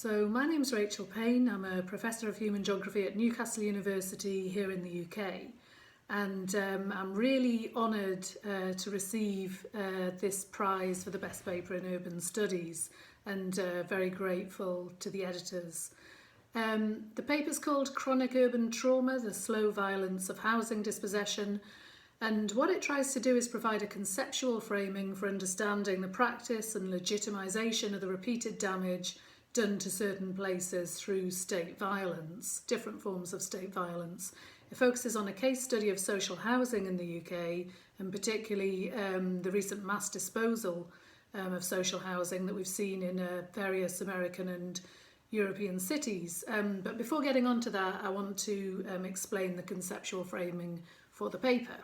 So my name's Rachel Payne. I'm a Professor of Human Geography at Newcastle University here in the UK. And I'm really honoured to receive this prize for the best paper in urban studies, and very grateful to the editors. The paper's called Chronic Urban Trauma, the Slow Violence of Housing Dispossession, and what it tries to do is provide a conceptual framing for understanding the practice and legitimisation of the repeated damage done to certain places through state violence, different forms of state violence. It focuses on a case study of social housing in the UK, and particularly the recent mass disposal of social housing that we've seen in various American and European cities. But before getting on to that, I want to explain the conceptual framing for the paper.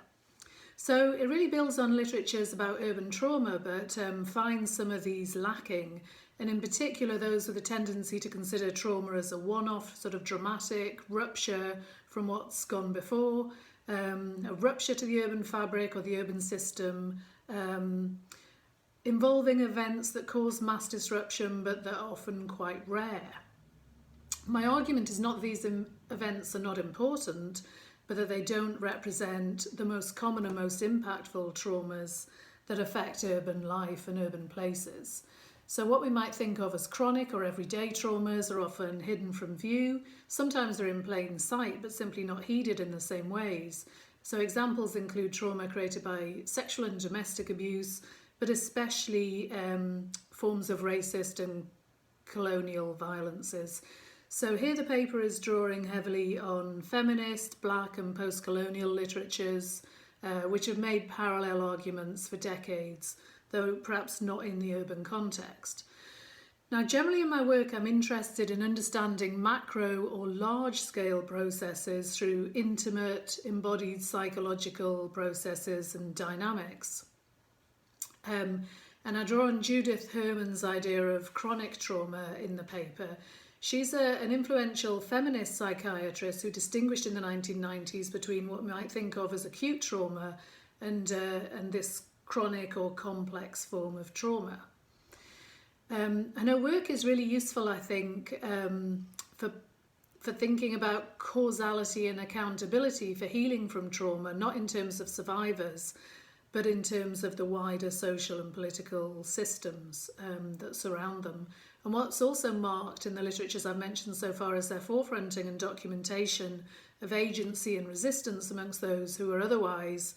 So it really builds on literatures about urban trauma, but finds some of these lacking, and in particular those with a tendency to consider trauma as a one-off sort of dramatic rupture from what's gone before, a rupture to the urban fabric or the urban system, involving events that cause mass disruption but that are often quite rare. My argument is not that these events are not important, but that they don't represent the most common and most impactful traumas that affect urban life and urban places. So what we might think of as chronic or everyday traumas are often hidden from view. Sometimes they're in plain sight, but simply not heeded in the same ways. So examples include trauma created by sexual and domestic abuse, but especially forms of racist and colonial violences. So here the paper is drawing heavily on feminist, black and post-colonial literatures, which have made parallel arguments for decades, though perhaps not in the urban context. Now, generally in my work, I'm interested in understanding macro or large-scale processes through intimate, embodied psychological processes and dynamics. And I draw on Judith Herman's idea of chronic trauma in the paper. She's an influential feminist psychiatrist who distinguished in the 1990s between what we might think of as acute trauma and this chronic or complex form of trauma. And her work is really useful, I think, for thinking about causality and accountability for healing from trauma, not in terms of survivors, but in terms of the wider social and political systems that surround them. And what's also marked in the literatures I've mentioned so far is their forefronting and documentation of agency and resistance amongst those who are otherwise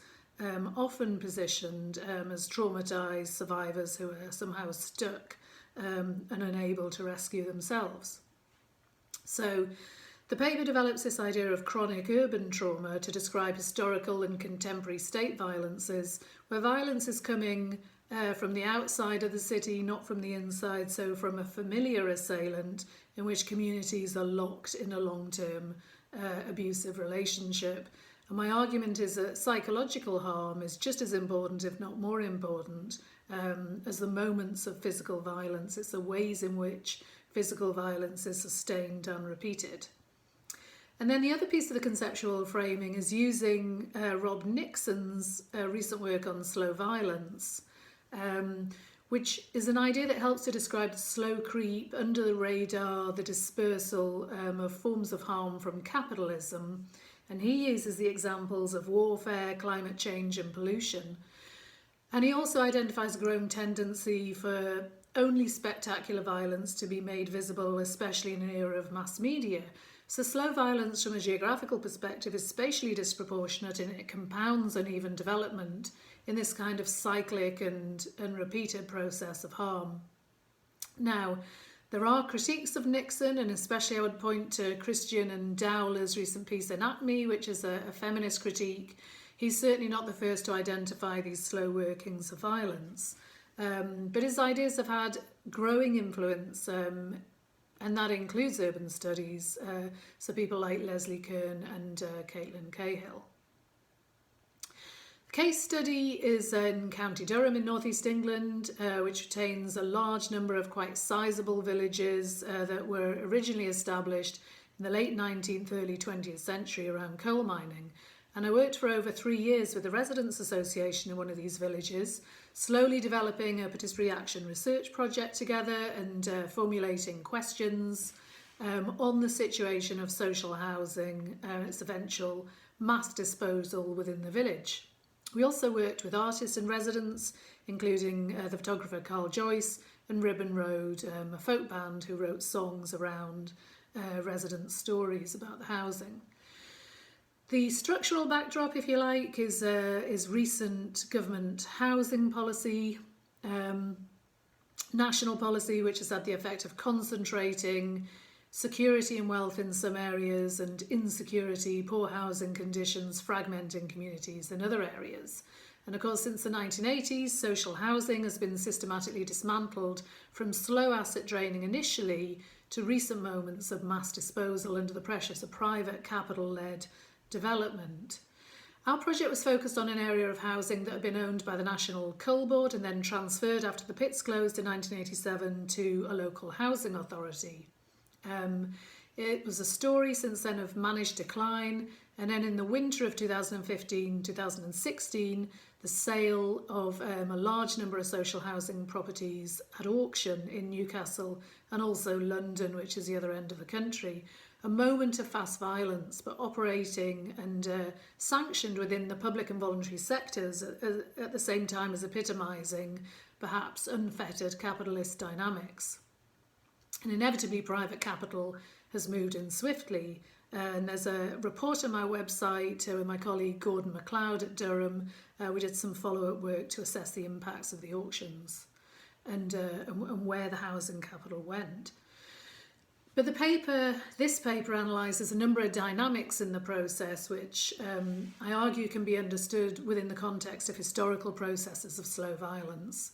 often positioned as traumatised survivors who are somehow stuck and unable to rescue themselves. So the paper develops this idea of chronic urban trauma to describe historical and contemporary state violences, where violence is coming from the outside of the city, not from the inside, so from a familiar assailant in which communities are locked in a long-term abusive relationship. And my argument is that psychological harm is just as important, if not more important, as the moments of physical violence. It's the ways in which physical violence is sustained and repeated. And then the other piece of the conceptual framing is using Rob Nixon's recent work on slow violence, which is an idea that helps to describe the slow creep under the radar, the dispersal of forms of harm from capitalism. And he uses the examples of warfare, climate change and pollution. And he also identifies a growing tendency for only spectacular violence to be made visible, especially in an era of mass media. So slow violence from a geographical perspective is spatially disproportionate, and it compounds uneven development in this kind of cyclic and repeated process of harm. Now, there are critiques of Nixon, and especially I would point to Christian and Dowler's recent piece Anatomy, which is a feminist critique. He's certainly not the first to identify these slow workings of violence, but his ideas have had growing influence, and that includes urban studies, so people like Leslie Kern and Caitlin Cahill. The case study is in County Durham in northeast England, which retains a large number of quite sizable villages that were originally established in the late 19th, early 20th century around coal mining. And I worked for over 3 years with the Residents Association in one of these villages, slowly developing a participatory action research project together and formulating questions on the situation of social housing and its eventual mass disposal within the village. We also worked with artists and residents, including the photographer Carl Joyce and Ribbon Road, a folk band who wrote songs around resident stories about the housing. The structural backdrop, if you like, is recent government housing policy, national policy, which has had the effect of concentrating security and wealth in some areas and insecurity, poor housing conditions, fragmenting communities in other areas. And of course, since the 1980s, social housing has been systematically dismantled from slow asset draining initially to recent moments of mass disposal under the pressures of private capital-led development. Our project was focused on an area of housing that had been owned by the National Coal Board and then transferred after the pits closed in 1987 to a local housing authority. It was a story since then of managed decline, and then in the winter of 2015-2016, the sale of a large number of social housing properties at auction in Newcastle and also London, which is the other end of the country. A moment of fast violence, but operating and sanctioned within the public and voluntary sectors at the same time as epitomising perhaps unfettered capitalist dynamics. And inevitably private capital has moved in swiftly. And there's a report on my website with my colleague Gordon MacLeod at Durham. We did some follow-up work to assess the impacts of the auctions and where the housing capital went. But this paper analyses a number of dynamics in the process which I argue can be understood within the context of historical processes of slow violence.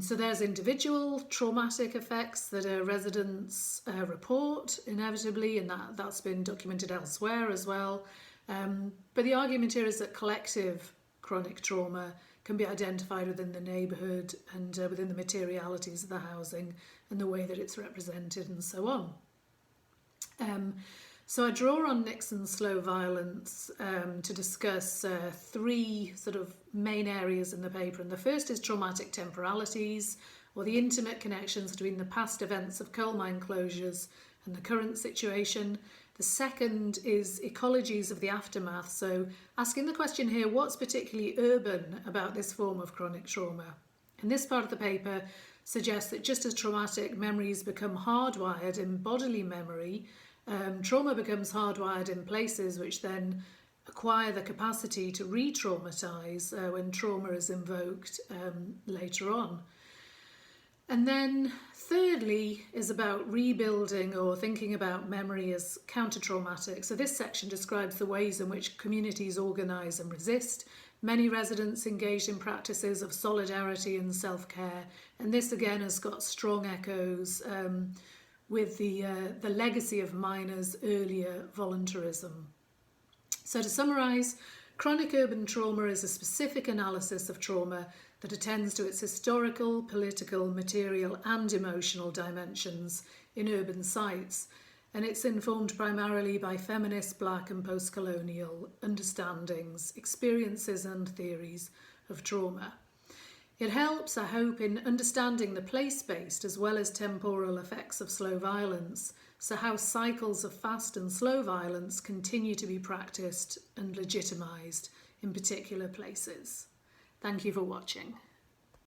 So there's individual traumatic effects that residents report inevitably, and that's been documented elsewhere as well. But the argument here is that collective chronic trauma can be identified within the neighbourhood and within the materialities of the housing and the way that it's represented and so on. So I draw on Nixon's slow violence to discuss three sort of main areas in the paper. And the first is traumatic temporalities, or the intimate connections between the past events of coal mine closures and the current situation. The second is ecologies of the aftermath. So asking the question here, what's particularly urban about this form of chronic trauma? And this part of the paper suggests that just as traumatic memories become hardwired in bodily memory, trauma becomes hardwired in places which then acquire the capacity to re-traumatise when trauma is invoked later on. And then thirdly is about rebuilding or thinking about memory as counter-traumatic. So this section describes the ways in which communities organise and resist. Many residents engaged in practices of solidarity and self-care, and this again has got strong echoes with the legacy of miners' earlier voluntarism. So to summarise, chronic urban trauma is a specific analysis of trauma that attends to its historical, political, material and emotional dimensions in urban sites, and it's informed primarily by feminist, black and post-colonial understandings, experiences and theories of trauma. It helps, I hope, in understanding the place-based as well as temporal effects of slow violence, so how cycles of fast and slow violence continue to be practiced and legitimised in particular places. Thank you for watching.